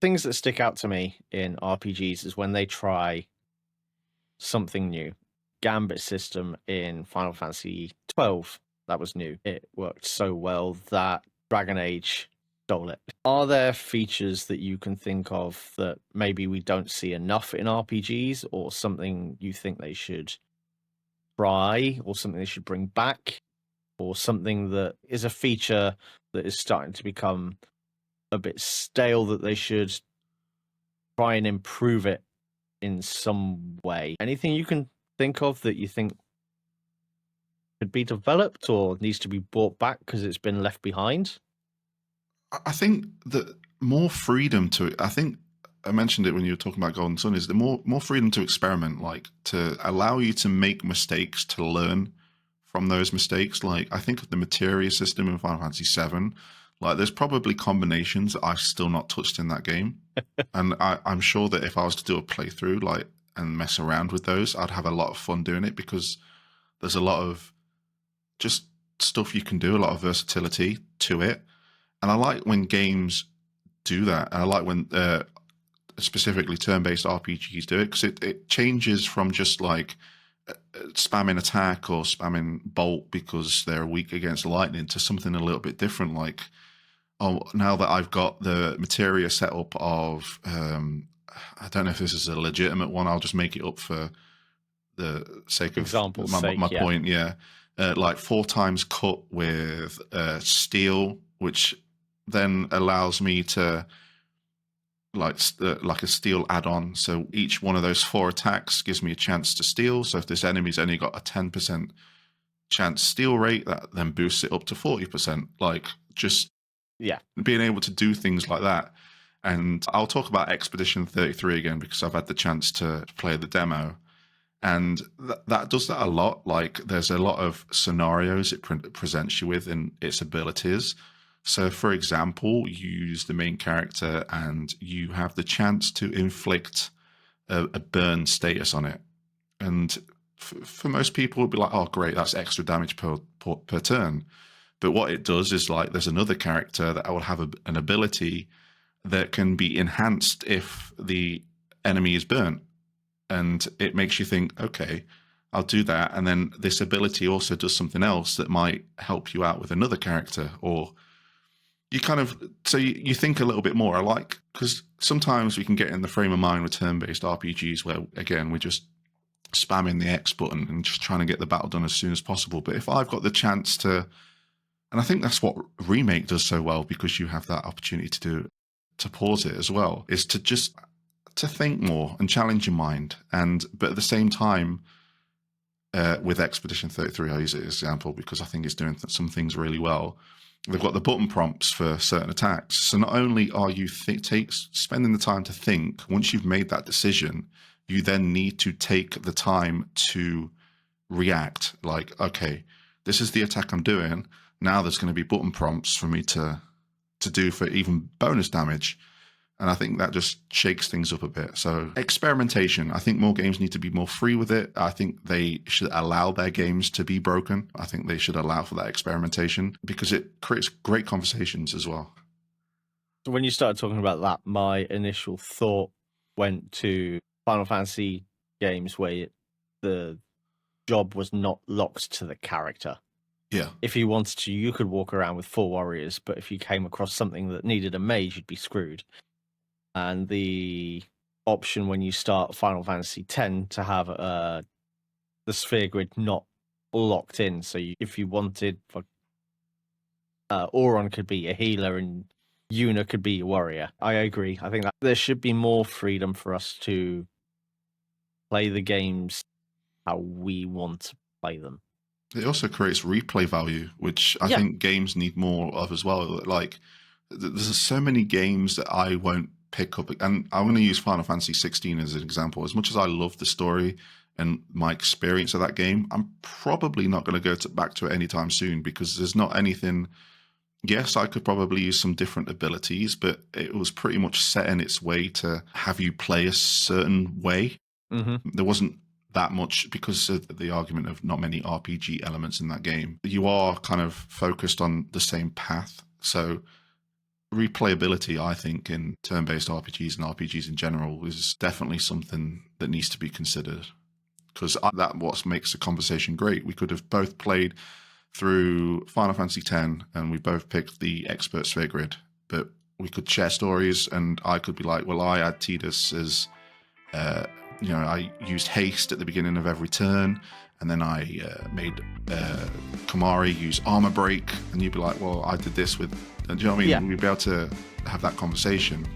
things that stick out to me in RPGs is when they try something new. Gambit system in Final Fantasy 12, that was new. It worked so well that Dragon Age stole it. Are there features that you can think of that maybe we don't see enough in RPGs, or something you think they should try, or something they should bring back, or something that is a feature that is starting to become a bit stale that they should try and improve it in some way? Anything you can think of that you think could be developed or needs to be brought back because it's been left behind? I think that more freedom to, I think I mentioned it when you were talking about Golden Sun, is the more freedom to experiment, like to allow you to make mistakes, to learn from those mistakes. Like I think of the materia system in Final Fantasy VII. Like there's probably combinations that I've still not touched in that game. And I'm sure that if I was to do a playthrough like and mess around with those, I'd have a lot of fun doing it, because there's a lot of just stuff you can do, a lot of versatility to it. And I like when games do that. And I like when specifically turn-based RPGs do it, because it changes from just like spamming attack or spamming bolt because they're weak against lightning to something a little bit different. Like, oh, now that I've got the materia set up of, I don't know if this is a legitimate one, I'll just make it up for the sake of my yeah. point. Yeah. Like 4 times cut with steel, which then allows me to like a steel add-on. So each one of those 4 attacks gives me a chance to steal. So if this enemy's only got a 10% chance steal rate, that then boosts it up to 40%. Like just being able to do things like that. And I'll talk about Expedition 33 again because I've had the chance to play the demo. And that does that a lot. Like there's a lot of scenarios it presents you with in its abilities. So for example, you use the main character and you have the chance to inflict a burn status on it. And for most people, it'd be like, oh, great, that's extra damage per turn. But what it does is like there's another character that will have an ability that can be enhanced if the enemy is burnt. And it makes you think, okay, I'll do that. And then this ability also does something else that might help you out with another character. Or you kind of, so you think a little bit more. I like, because sometimes we can get in the frame of mind with turn-based RPGs where, again, we're just spamming the X button and just trying to get the battle done as soon as possible. But if I've got the chance to, and I think that's what Remake does so well, because you have that opportunity to pause it as well, is to just to think more and challenge your mind. But at the same time, with Expedition 33, I use it as an example because I think it's doing some things really well. They've got the button prompts for certain attacks. So not only are you spending the time to think, once you've made that decision, you then need to take the time to react. Like, okay, this is the attack I'm doing. Now there's going to be button prompts for me to do for even bonus damage. And I think that just shakes things up a bit. So experimentation, I think more games need to be more free with it. I think they should allow their games to be broken. I think they should allow for that experimentation because it creates great conversations as well. So when you started talking about that, my initial thought went to Final Fantasy games where the job was not locked to the character. Yeah. If you wanted to, you could walk around with 4 warriors, but if you came across something that needed a mage, you'd be screwed. And the option when you start Final Fantasy X to have the sphere grid not locked in, so if you wanted, Auron could be a healer and Yuna could be a warrior. I agree. I think that there should be more freedom for us to play the games how we want to play them. It also creates replay value, which I think games need more of as well. Like, there's so many games that I won't pick up, and I'm going to use Final Fantasy 16 as an example. As much as I love the story and my experience of that game, I'm probably not going to go back to it anytime soon because there's not anything. Yes, I could probably use some different abilities, but it was pretty much set in its way to have you play a certain way. Mm-hmm. There wasn't that much because of the argument of not many RPG elements in that game. You are kind of focused on the same path. So replayability, I think, in turn-based RPGs and RPGs in general is definitely something that needs to be considered, because that's what makes the conversation great. We could have both played through Final Fantasy X and we both picked the expert sphere grid, but we could share stories, and I could be like, well, I had Tidus as I used haste at the beginning of every turn, and then I made Kamari use armor break, and you'd be like, well, I did this with, do you know what I mean? Yeah. We'd be able to have that conversation.